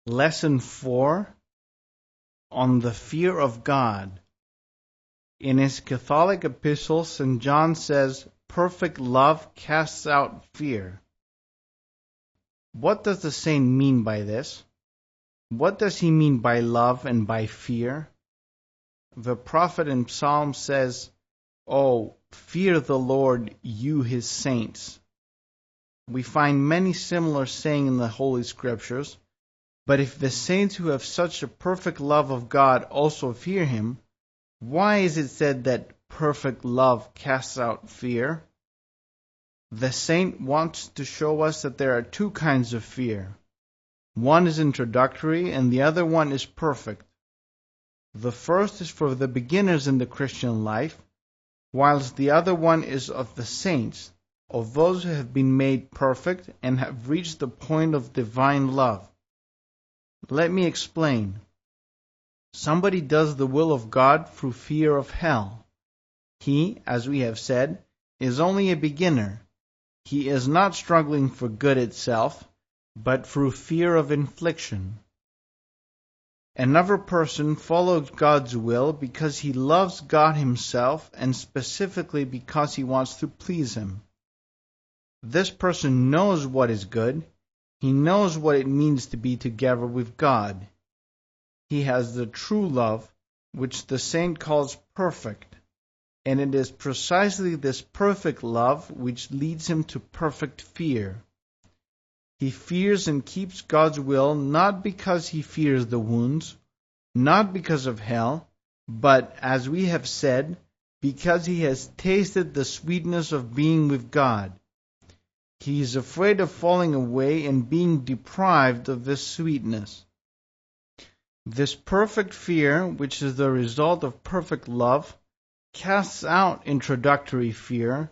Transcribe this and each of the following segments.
Lesson 4 on the fear of God. In his Catholic epistle, St. John says, "Perfect love casts out fear." What does the saint mean by this? What does he mean by love and by fear? The prophet in Psalm says, "Oh, fear the Lord, you his saints." We find many similar sayings in the Holy Scriptures. But if the saints who have such a perfect love of God also fear him, why is it said that perfect love casts out fear? The saint wants to show us that there are two kinds of fear. One is introductory and the other one is perfect. The first is for the beginners in the Christian life, whilst the other one is of the saints, of those who have been made perfect and have reached the point of divine love. Let me explain. Somebody does the will of God through fear of hell. He, as we have said, is only a beginner. He is not struggling for good itself, but through fear of infliction. Another person follows God's will because he loves God himself and specifically because he wants to please him. This person knows what is good. He knows what it means to be together with God. He has the true love, which the saint calls perfect, and it is precisely this perfect love which leads him to perfect fear. He fears and keeps God's will not because he fears the wounds, not because of hell, but, as we have said, because he has tasted the sweetness of being with God. He is afraid of falling away and being deprived of this sweetness. This perfect fear, which is the result of perfect love, casts out introductory fear,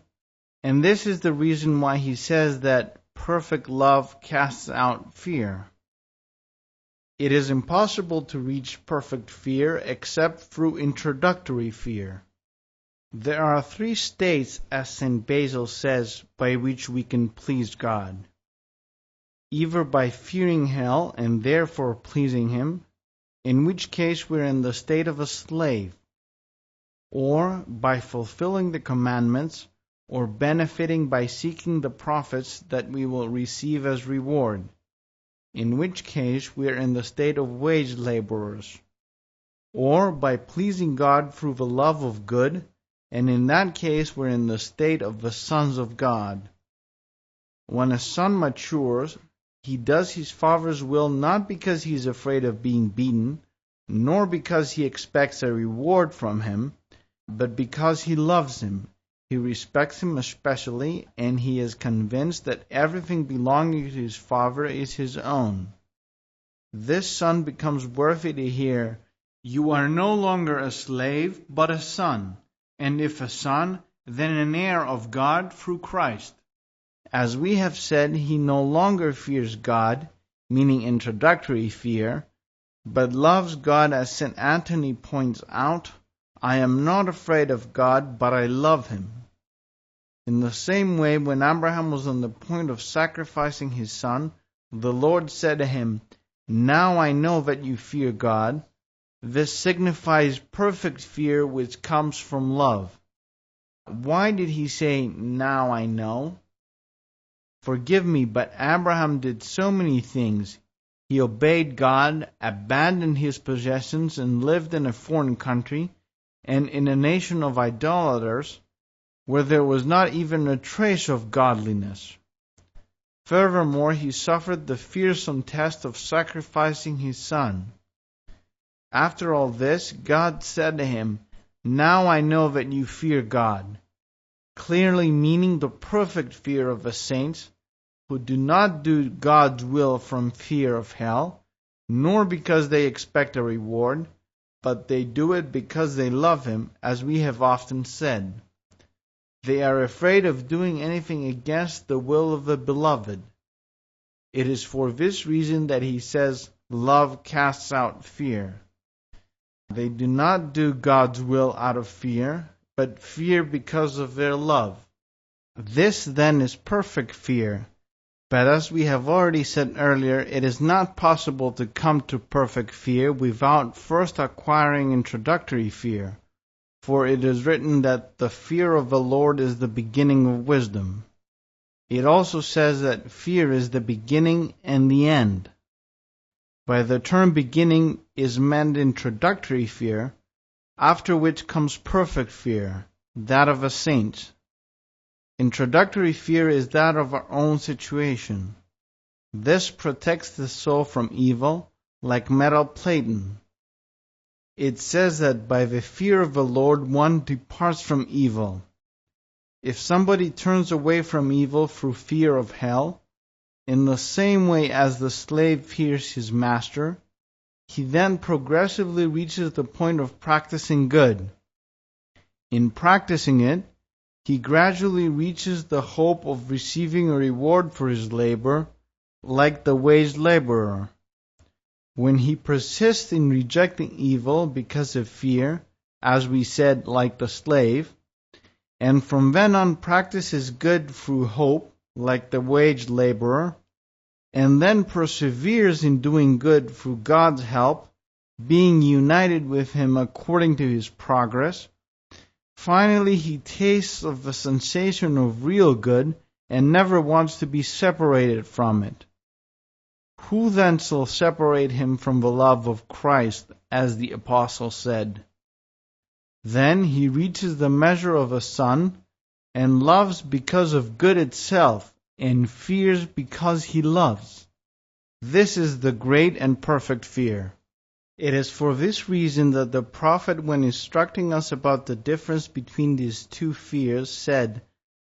and this is the reason why he says that perfect love casts out fear. It is impossible to reach perfect fear except through introductory fear. There are 3 states, as St. Basil says, by which we can please God. Either by fearing hell and therefore pleasing him, in which case we're in the state of a slave, or by fulfilling the commandments, or benefiting by seeking the profits that we will receive as reward, in which case we are in the state of wage laborers, or by pleasing God through the love of good, and in that case we're in the state of the sons of God. When a son matures, he does his father's will not because he is afraid of being beaten, nor because he expects a reward from him, but because he loves him. He respects him especially, and he is convinced that everything belonging to his father is his own. This son becomes worthy to hear, "You are no longer a slave, but a son. And if a son, then an heir of God through Christ." As we have said, he no longer fears God, meaning introductory fear, but loves God as St. Anthony points out, "I am not afraid of God, but I love him." In the same way, when Abraham was on the point of sacrificing his son, the Lord said to him, "Now I know that you fear God." This signifies perfect fear which comes from love. Why did he say, "Now I know"? Forgive me, but Abraham did so many things. He obeyed God, abandoned his possessions, and lived in a foreign country, and in a nation of idolaters, where there was not even a trace of godliness. Furthermore, he suffered the fearsome test of sacrificing his son. After all this, God said to him, "Now I know that you fear God," clearly meaning the perfect fear of the saints, who do not do God's will from fear of hell, nor because they expect a reward, but they do it because they love him, as we have often said. They are afraid of doing anything against the will of the beloved. It is for this reason that he says, "Love casts out fear." They do not do God's will out of fear, but fear because of their love. This then is perfect fear, But as we have already said earlier, it is not possible to come to perfect fear without first acquiring introductory fear, for it is written that the fear of the Lord is the beginning of wisdom. It also says that fear is the beginning and the end. By the term beginning is meant introductory fear, after which comes perfect fear, that of a saint. Introductory fear is that of our own situation. This protects the soul from evil, like metal plating. It says that by the fear of the Lord one departs from evil. If somebody turns away from evil through fear of hell, in the same way as the slave fears his master, he then progressively reaches the point of practicing good. In practicing it, he gradually reaches the hope of receiving a reward for his labor, like the wage laborer. When he persists in rejecting evil because of fear, as we said, like the slave, and from then on practices good through hope, like the wage laborer, and then perseveres in doing good through God's help, being united with Him according to his progress, finally he tastes of the sensation of real good and never wants to be separated from it. Who then shall separate him from the love of Christ, as the apostle said? Then he reaches the measure of a son, and loves because of good itself, and fears because he loves. This is the great and perfect fear. It is for this reason that the prophet, when instructing us about the difference between these two fears, said,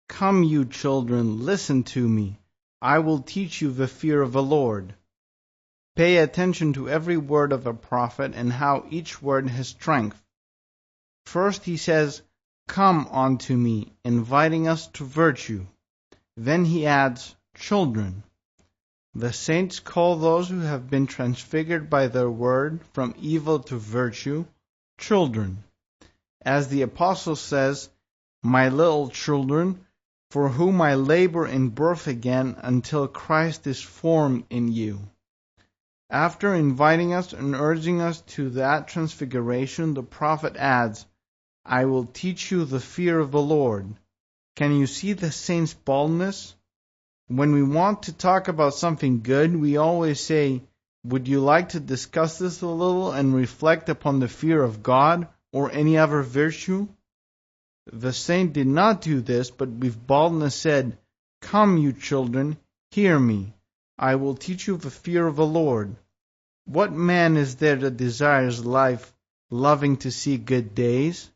"Come, you children, listen to me. I will teach you the fear of the Lord." Pay attention to every word of a prophet and how each word has strength. First he says, "Come unto me," inviting us to virtue. Then he adds, "Children." The saints call those who have been transfigured by their word from evil to virtue, children. As the apostle says, "My little children, for whom I labor in birth again until Christ is formed in you." After inviting us and urging us to that transfiguration, the prophet adds, "I will teach you the fear of the Lord." Can you see the saint's boldness? When we want to talk about something good, we always say, "Would you like to discuss this a little and reflect upon the fear of God or any other virtue?" The saint did not do this, but with boldness said, "Come, you children, hear me. I will teach you the fear of the Lord." What man is there that desires life, loving to see good days?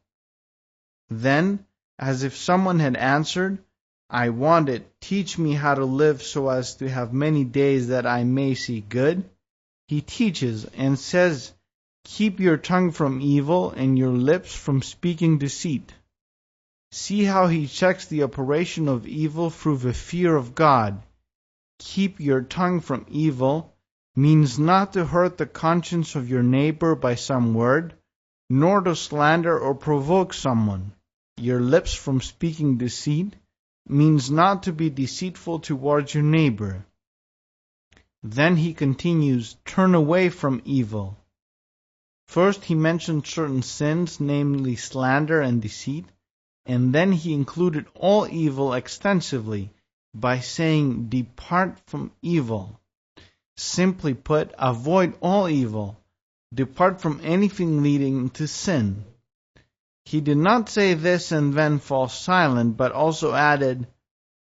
Then, as if someone had answered, "I want it. Teach me how to live so as to have many days that I may see good," he teaches and says, "Keep your tongue from evil and your lips from speaking deceit." See how he checks the operation of evil through the fear of God. Keep your tongue from evil means not to hurt the conscience of your neighbor by some word, nor to slander or provoke someone. Your lips from speaking deceit means not to be deceitful towards your neighbor. Then he continues, "Turn away from evil." First he mentioned certain sins, namely slander and deceit, and then he included all evil extensively by saying, "Depart from evil." Simply put, avoid all evil. Depart from anything leading to sin. He did not say this and then fall silent, but also added,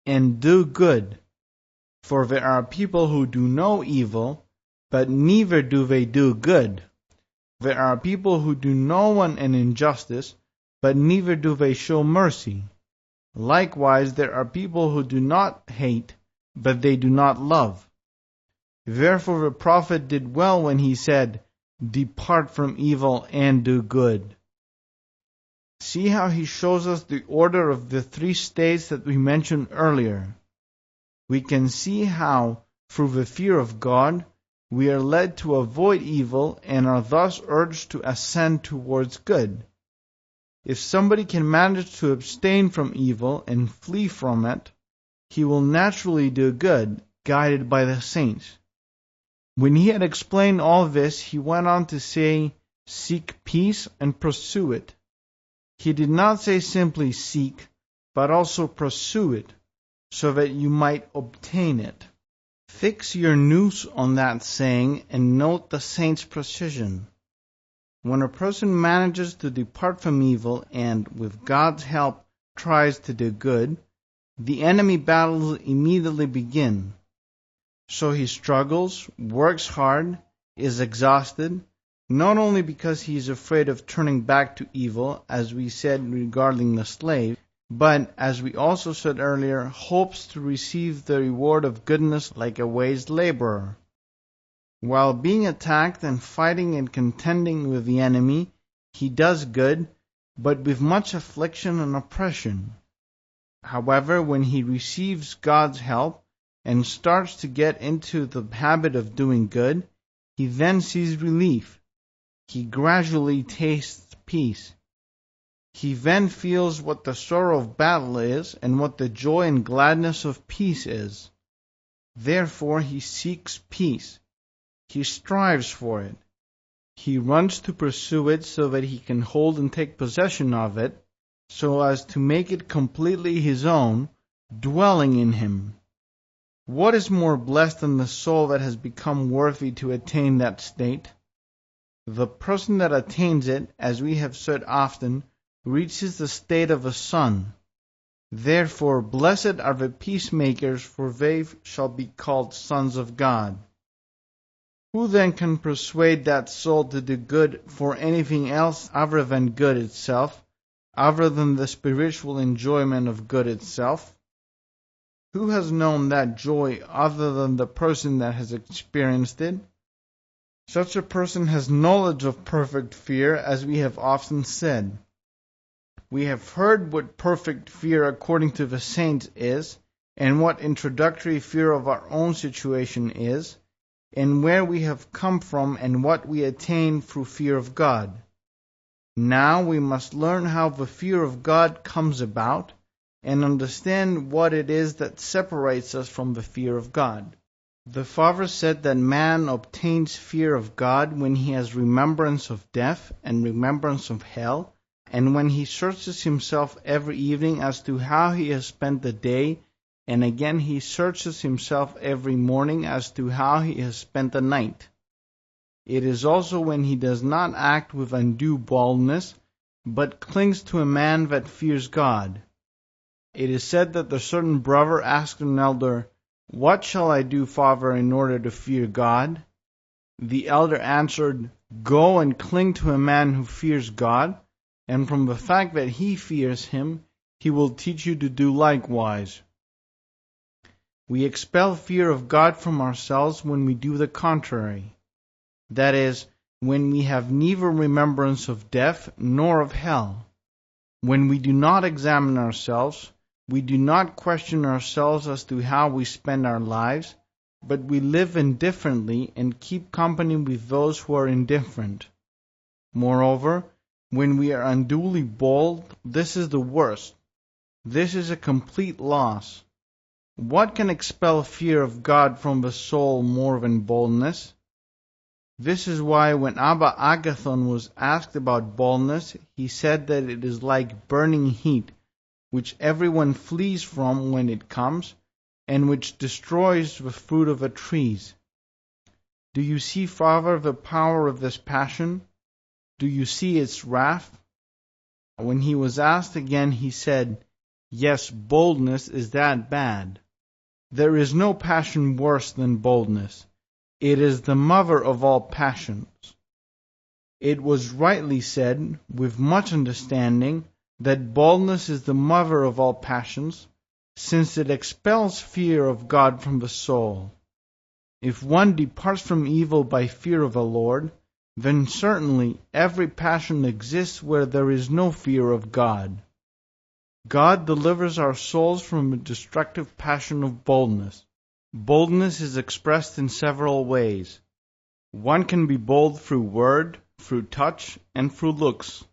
"And do good." For there are people who do no evil, but neither do they do good. There are people who do no one an injustice, but neither do they show mercy. Likewise, there are people who do not hate, but they do not love. Therefore the prophet did well when he said, "Depart from evil and do good." See how he shows us the order of the three states that we mentioned earlier. We can see how, through the fear of God, we are led to avoid evil and are thus urged to ascend towards good. If somebody can manage to abstain from evil and flee from it, he will naturally do good, guided by the saints. When he had explained all this, he went on to say, seek peace and pursue it. He did not say simply seek, but also pursue it, so that you might obtain it. Fix your noose on that saying and note the saint's precision. When a person manages to depart from evil and, with God's help, tries to do good, the enemy battles immediately begin. So he struggles, works hard, is exhausted, not only because he is afraid of turning back to evil, as we said regarding the slave, but, as we also said earlier, hopes to receive the reward of goodness like a wage laborer. While being attacked and fighting and contending with the enemy, he does good, but with much affliction and oppression. However, when he receives God's help and starts to get into the habit of doing good, he then sees relief. He gradually tastes peace. He then feels what the sorrow of battle is and what the joy and gladness of peace is. Therefore he seeks peace. He strives for it. He runs to pursue it so that he can hold and take possession of it, so as to make it completely his own, dwelling in him. What is more blessed than the soul that has become worthy to attain that state? The person that attains it, as we have said often, reaches the state of a son. Therefore blessed are the peacemakers, for they shall be called sons of God. Who then can persuade that soul to do good for anything else other than good itself, other than the spiritual enjoyment of good itself? Who has known that joy other than the person that has experienced it? Such a person has knowledge of perfect fear, as we have often said. We have heard what perfect fear according to the saints is, and what introductory fear of our own situation is, and where we have come from and what we attain through fear of God. Now we must learn how the fear of God comes about, and understand what it is that separates us from the fear of God. The Father said that man obtains fear of God when he has remembrance of death and remembrance of hell, and when he searches himself every evening as to how he has spent the day, and again he searches himself every morning as to how he has spent the night. It is also when he does not act with undue boldness, but clings to a man that fears God. It is said that a certain brother asked an elder, "What shall I do, Father, in order to fear God?" The elder answered, "Go and cling to a man who fears God, and from the fact that he fears him, he will teach you to do likewise." We expel fear of God from ourselves when we do the contrary. That is, when we have neither remembrance of death nor of hell. When we do not examine ourselves, we do not question ourselves as to how we spend our lives, but we live indifferently and keep company with those who are indifferent. Moreover, when we are unduly bold, this is the worst. This is a complete loss. What can expel fear of God from the soul more than boldness? This is why when Abba Agathon was asked about boldness, he said that it is like burning heat, which everyone flees from when it comes, and which destroys the fruit of the trees. Do you see, Father, the power of this passion? Do you see its wrath? When he was asked again, he said, "Yes, boldness is that bad. There is no passion worse than boldness. It is the mother of all passions." It was rightly said, with much understanding, that boldness is the mother of all passions, since it expels fear of God from the soul. If one departs from evil by fear of the Lord, then certainly every passion exists where there is no fear of God. God delivers our souls from the destructive passion of boldness. Boldness is expressed in several ways. One can be bold through word, through touch, and through looks.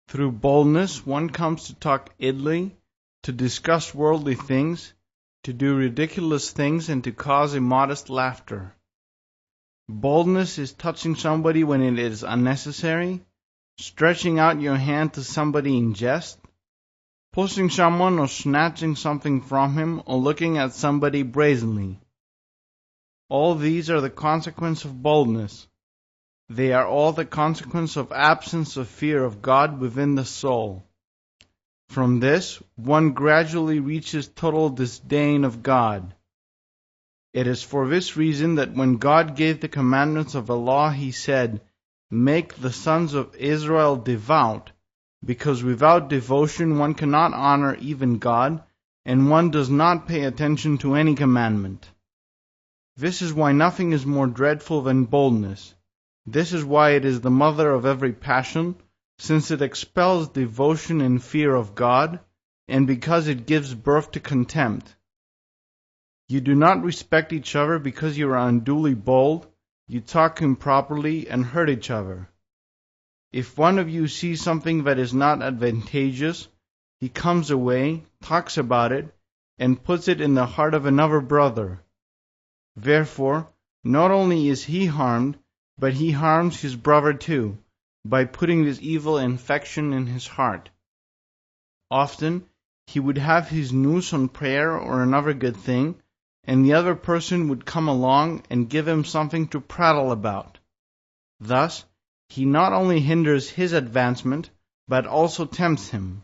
Through boldness, one comes to talk idly, to discuss worldly things, to do ridiculous things and to cause immodest laughter. Boldness is touching somebody when it is unnecessary, stretching out your hand to somebody in jest, pushing someone or snatching something from him, or looking at somebody brazenly. All these are the consequence of boldness. They are all the consequence of absence of fear of God within the soul. From this, one gradually reaches total disdain of God. It is for this reason that when God gave the commandments of the law, he said, "Make the sons of Israel devout," because without devotion one cannot honor even God, and one does not pay attention to any commandment. This is why nothing is more dreadful than boldness. This is why it is the mother of every passion, since it expels devotion and fear of God, and because it gives birth to contempt. You do not respect each other because you are unduly bold, you talk improperly and hurt each other. If one of you sees something that is not advantageous, he comes away, talks about it, and puts it in the heart of another brother. Therefore, not only is he harmed, but he harms his brother too, by putting this evil infection in his heart. Often, he would have his news on prayer or another good thing, and the other person would come along and give him something to prattle about. Thus, he not only hinders his advancement, but also tempts him.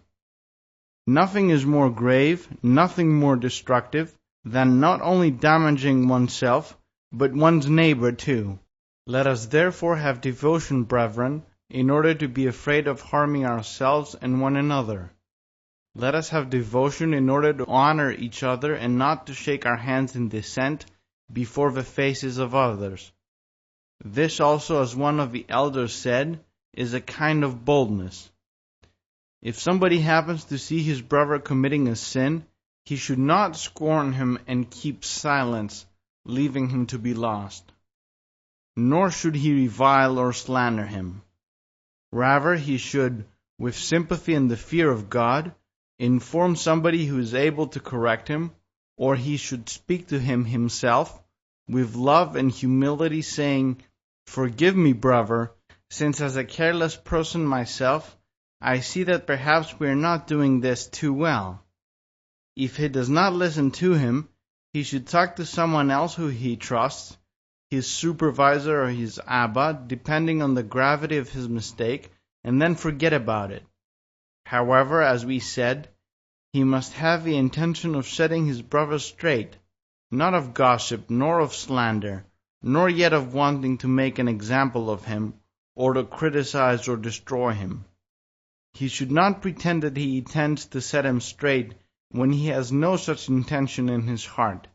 Nothing is more grave, nothing more destructive, than not only damaging oneself, but one's neighbor too. Let us therefore have devotion, brethren, in order to be afraid of harming ourselves and one another. Let us have devotion in order to honor each other and not to shake our hands in dissent before the faces of others. This also, as one of the elders said, is a kind of boldness. If somebody happens to see his brother committing a sin, he should not scorn him and keep silence, leaving him to be lost. Nor should he revile or slander him. Rather, he should, with sympathy and the fear of God, inform somebody who is able to correct him, or he should speak to him himself, with love and humility, saying, "Forgive me, brother, since as a careless person myself, I see that perhaps we are not doing this too well." If he does not listen to him, he should talk to someone else who he trusts, his supervisor or his Abba, depending on the gravity of his mistake, and then forget about it. However, as we said, he must have the intention of setting his brother straight, not of gossip, nor of slander, nor yet of wanting to make an example of him, or to criticize or destroy him. He should not pretend that he intends to set him straight when he has no such intention in his heart.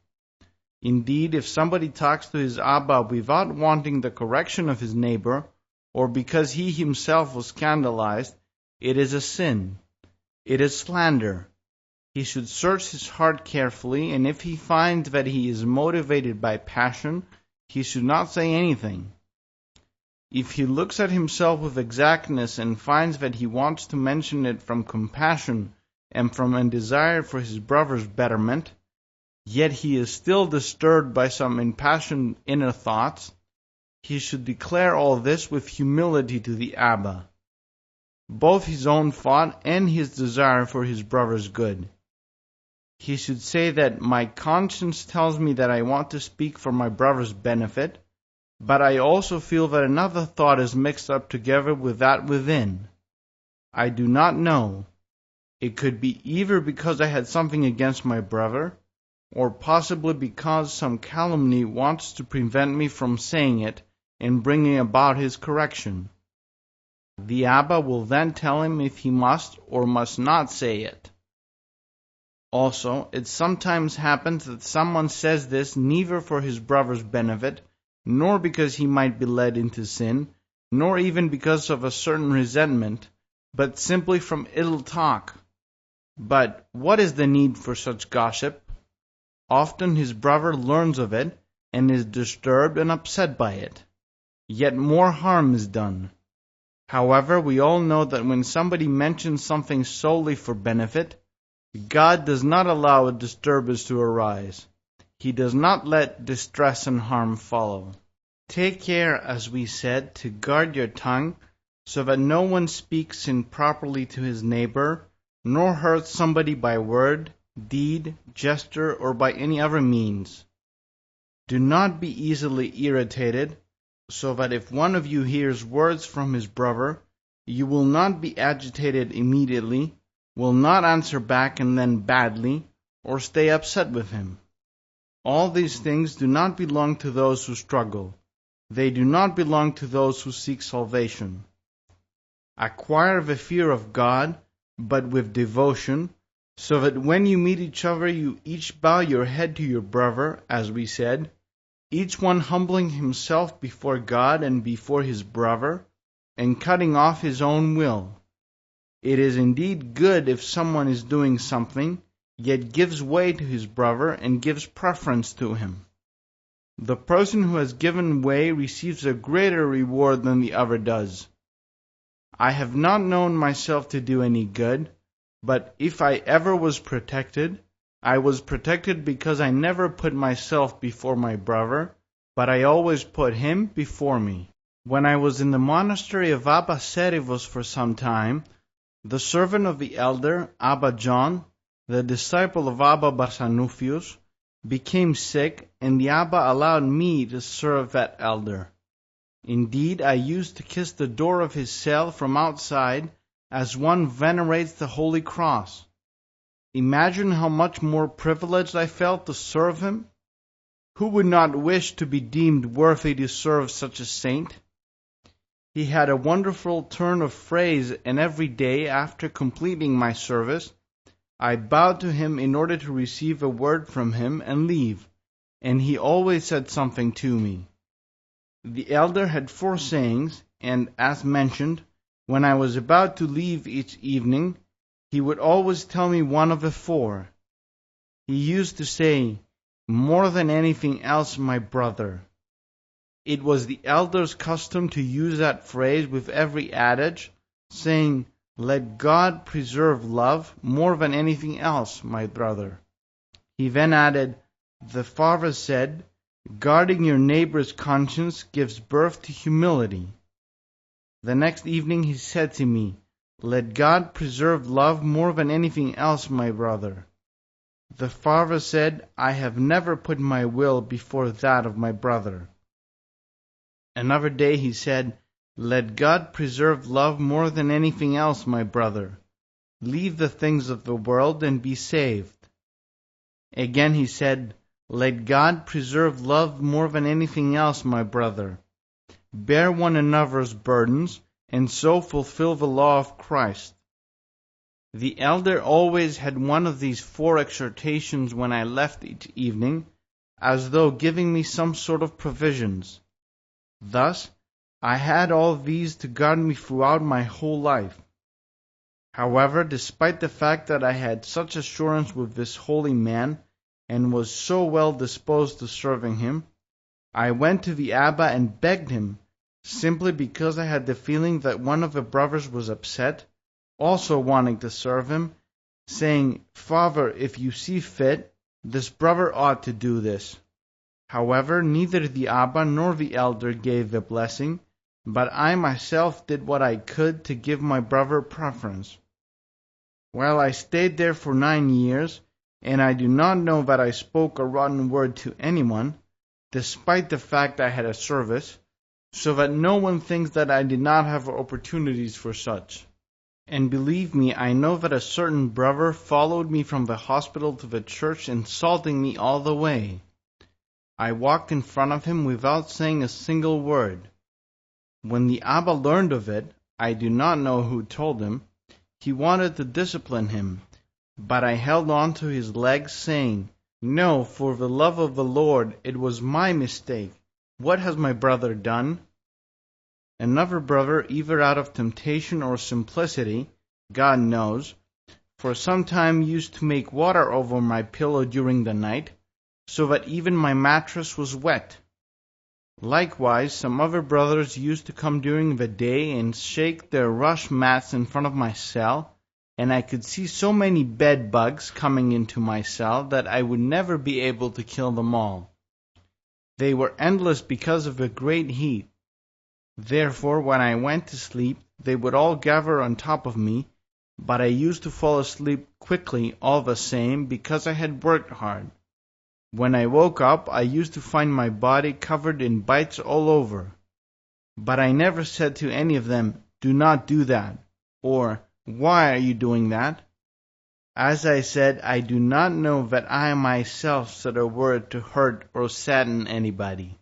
Indeed, if somebody talks to his Abba without wanting the correction of his neighbor, or because he himself was scandalized, it is a sin. It is slander. He should search his heart carefully, and if he finds that he is motivated by passion, he should not say anything. If he looks at himself with exactness and finds that he wants to mention it from compassion and from a desire for his brother's betterment, yet he is still disturbed by some impassioned inner thoughts, he should declare all this with humility to the Abba, both his own thought and his desire for his brother's good. He should say that my conscience tells me that I want to speak for my brother's benefit, but I also feel that another thought is mixed up together with that within. I do not know. It could be either because I had something against my brother, or possibly because some calumny wants to prevent me from saying it and bringing about his correction. The Abba will then tell him if he must or must not say it. Also, it sometimes happens that someone says this neither for his brother's benefit, nor because he might be led into sin, nor even because of a certain resentment, but simply from ill talk. But what is the need for such gossip? Often his brother learns of it, and is disturbed and upset by it. Yet more harm is done. However, we all know that when somebody mentions something solely for benefit, God does not allow a disturbance to arise. He does not let distress and harm follow. Take care, as we said, to guard your tongue, so that no one speaks improperly to his neighbor, nor hurts somebody by word, deed, gesture, or by any other means. Do not be easily irritated, so that if one of you hears words from his brother, you will not be agitated immediately, will not answer back and then badly, or stay upset with him. All these things do not belong to those who struggle. They do not belong to those who seek salvation. Acquire the fear of God, but with devotion, so that when you meet each other you each bow your head to your brother, as we said, each one humbling himself before God and before his brother, and cutting off his own will. It is indeed good if someone is doing something, yet gives way to his brother and gives preference to him. The person who has given way receives a greater reward than the other does. I have not known myself to do any good, but if I ever was protected, I was protected because I never put myself before my brother, but I always put him before me. When I was in the monastery of Abba Seridus for some time, the servant of the elder, Abba John, the disciple of Abba Dorotheos, became sick, and the Abba allowed me to serve that elder. Indeed, I used to kiss the door of his cell from outside, as one venerates the Holy Cross. Imagine how much more privileged I felt to serve him. Who would not wish to be deemed worthy to serve such a saint? He had a wonderful turn of phrase, and every day after completing my service, I bowed to him in order to receive a word from him and leave, and he always said something to me. The elder had 4 sayings, and, as mentioned, when I was about to leave each evening, he would always tell me one of the 4. He used to say, "More than anything else, my brother." It was the elder's custom to use that phrase with every adage, saying, "Let God preserve love more than anything else, my brother." He then added, "The Father said, guarding your neighbor's conscience gives birth to humility." The next evening he said to me, "Let God preserve love more than anything else, my brother." The Father said, "I have never put my will before that of my brother." Another day he said, "Let God preserve love more than anything else, my brother. Leave the things of the world and be saved." Again he said, "Let God preserve love more than anything else, my brother. Bear one another's burdens, and so fulfill the law of Christ." The elder always had one of these 4 exhortations when I left each evening, as though giving me some sort of provisions. Thus, I had all these to guard me throughout my whole life. However, despite the fact that I had such assurance with this holy man, and was so well disposed to serving him, I went to the Abba and begged him, simply because I had the feeling that one of the brothers was upset, also wanting to serve him, saying, "Father, if you see fit, this brother ought to do this." However, neither the Abba nor the elder gave the blessing, but I myself did what I could to give my brother preference. Well, I stayed there for 9 years, and I do not know that I spoke a rotten word to anyone, despite the fact I had a service, so that no one thinks that I did not have opportunities for such. And believe me, I know that a certain brother followed me from the hospital to the church, insulting me all the way. I walked in front of him without saying a single word. When the Abba learned of it, I do not know who told him, he wanted to discipline him, but I held on to his legs, saying, "No, for the love of the Lord, it was my mistake. What has my brother done?" Another brother, either out of temptation or simplicity, God knows, for some time used to make water over my pillow during the night, so that even my mattress was wet. Likewise, some other brothers used to come during the day and shake their rush mats in front of my cell, and I could see so many bed bugs coming into my cell that I would never be able to kill them all. They were endless because of the great heat. Therefore, when I went to sleep, they would all gather on top of me, but I used to fall asleep quickly all the same because I had worked hard. When I woke up, I used to find my body covered in bites all over. But I never said to any of them, "Do not do that," or "Why are you doing that?" As I said, I do not know that I myself said a word to hurt or sadden anybody.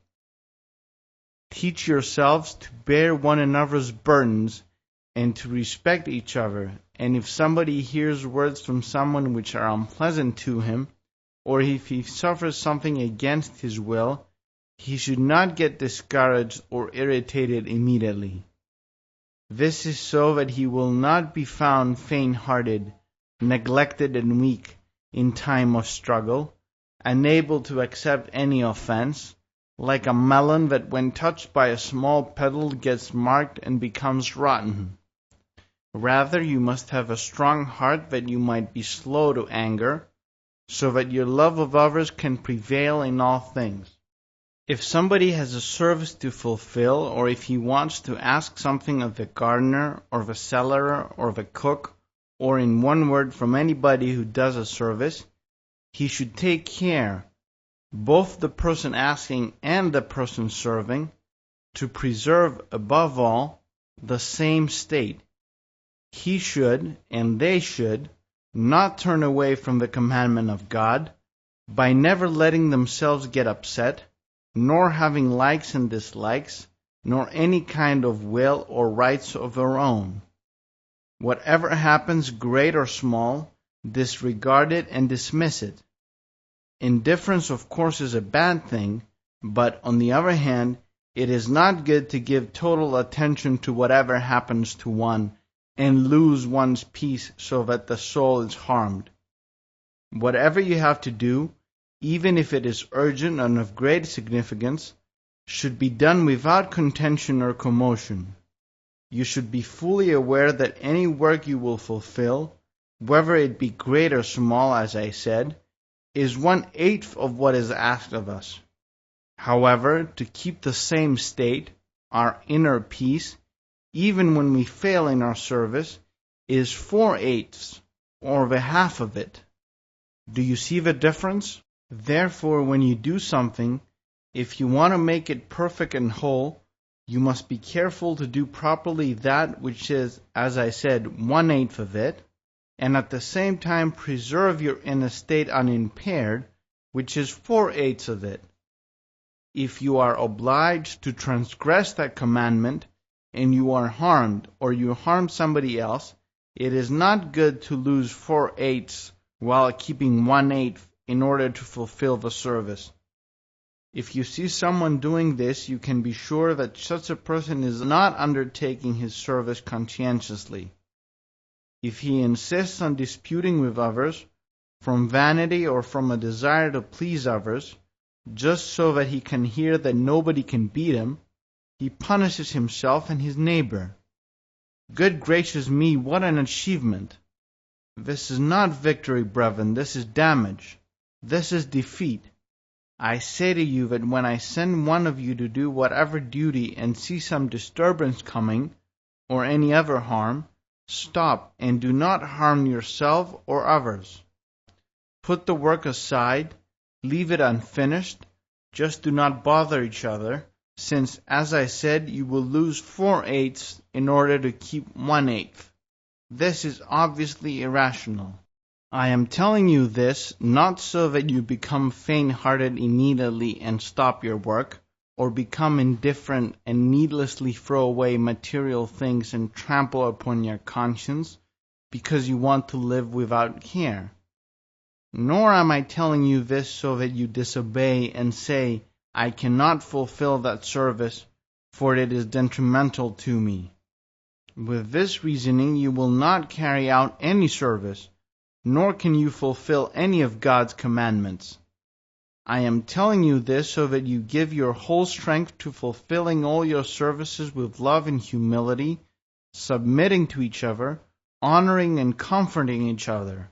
Teach yourselves to bear one another's burdens and to respect each other, and if somebody hears words from someone which are unpleasant to him, or if he suffers something against his will, he should not get discouraged or irritated immediately. This is so that he will not be found faint-hearted, neglected and weak in time of struggle, unable to accept any offense, like a melon that when touched by a small petal gets marked and becomes rotten. Rather, you must have a strong heart that you might be slow to anger, so that your love of others can prevail in all things. If somebody has a service to fulfill, or if he wants to ask something of the gardener, or the cellarer, or the cook, or in one word from anybody who does a service, he should take care, both the person asking and the person serving, to preserve above all the same state. He should, and they should, not turn away from the commandment of God by never letting themselves get upset, nor having likes and dislikes, nor any kind of will or rights of their own. Whatever happens, great or small, disregard it and dismiss it. Indifference, of course, is a bad thing, but on the other hand, it is not good to give total attention to whatever happens to one and lose one's peace so that the soul is harmed. Whatever you have to do, even if it is urgent and of great significance, should be done without contention or commotion. You should be fully aware that any work you will fulfill, whether it be great or small, as I said, is 1/8 of what is asked of us. However, to keep the same state, our inner peace, even when we fail in our service, is 4/8, or the half of it. Do you see the difference? Therefore, when you do something, if you want to make it perfect and whole, you must be careful to do properly that which is, as I said, 1/8 of it, and at the same time preserve your inner state unimpaired, which is 4/8 of it. If you are obliged to transgress that commandment, and you are harmed, or you harm somebody else, it is not good to lose 4/8 while keeping 1/8 in order to fulfill the service. If you see someone doing this, you can be sure that such a person is not undertaking his service conscientiously. If he insists on disputing with others, from vanity or from a desire to please others, just so that he can hear that nobody can beat him, he punishes himself and his neighbor. Good gracious me, what an achievement! This is not victory, brethren, this is damage. This is defeat. I say to you that when I send one of you to do whatever duty and see some disturbance coming, or any other harm, stop and do not harm yourself or others. Put the work aside, leave it unfinished, just do not bother each other, since, as I said, you will lose 4/8 in order to keep 1/8. This is obviously irrational. I am telling you this not so that you become faint-hearted immediately and stop your work, or become indifferent and needlessly throw away material things and trample upon your conscience because you want to live without care. Nor am I telling you this so that you disobey and say, "I cannot fulfill that service, for it is detrimental to me." With this reasoning you will not carry out any service, nor can you fulfill any of God's commandments. I am telling you this so that you give your whole strength to fulfilling all your services with love and humility, submitting to each other, honoring and comforting each other.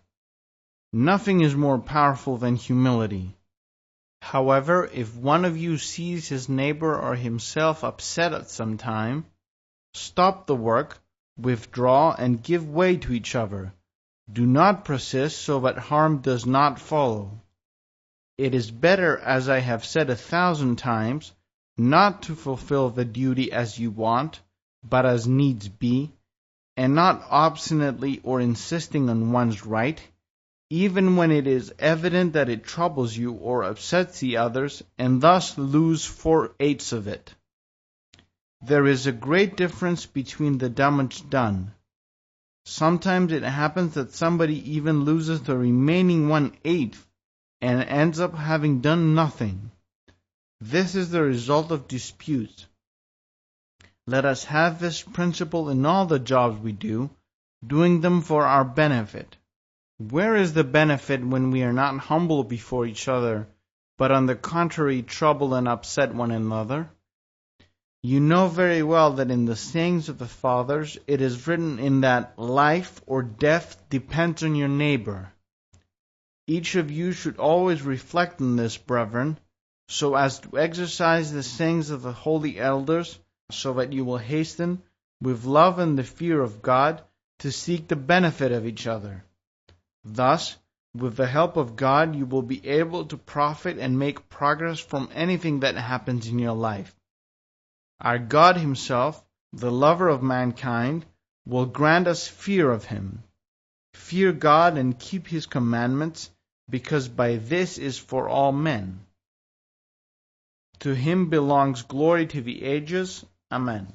Nothing is more powerful than humility. However, if one of you sees his neighbor or himself upset at some time, stop the work, withdraw, and give way to each other. Do not persist so that harm does not follow. It is better, as I have said 1,000 times, not to fulfill the duty as you want, but as needs be, and not obstinately or insisting on one's right, even when it is evident that it troubles you or upsets the others, and thus lose 4/8 of it. There is a great difference between the damage done. Sometimes it happens that somebody even loses the remaining 1/8 and ends up having done nothing. This is the result of disputes. Let us have this principle in all the jobs we do, doing them for our benefit. Where is the benefit when we are not humble before each other, but on the contrary trouble and upset one another? You know very well that in the sayings of the fathers it is written in that life or death depends on your neighbor. Each of you should always reflect on this, brethren, so as to exercise the sayings of the holy elders, so that you will hasten, with love and the fear of God, to seek the benefit of each other. Thus, with the help of God, you will be able to profit and make progress from anything that happens in your life. Our God Himself, the lover of mankind, will grant us fear of Him. Fear God and keep His commandments, because by this is for all men. To Him belongs glory to the ages. Amen.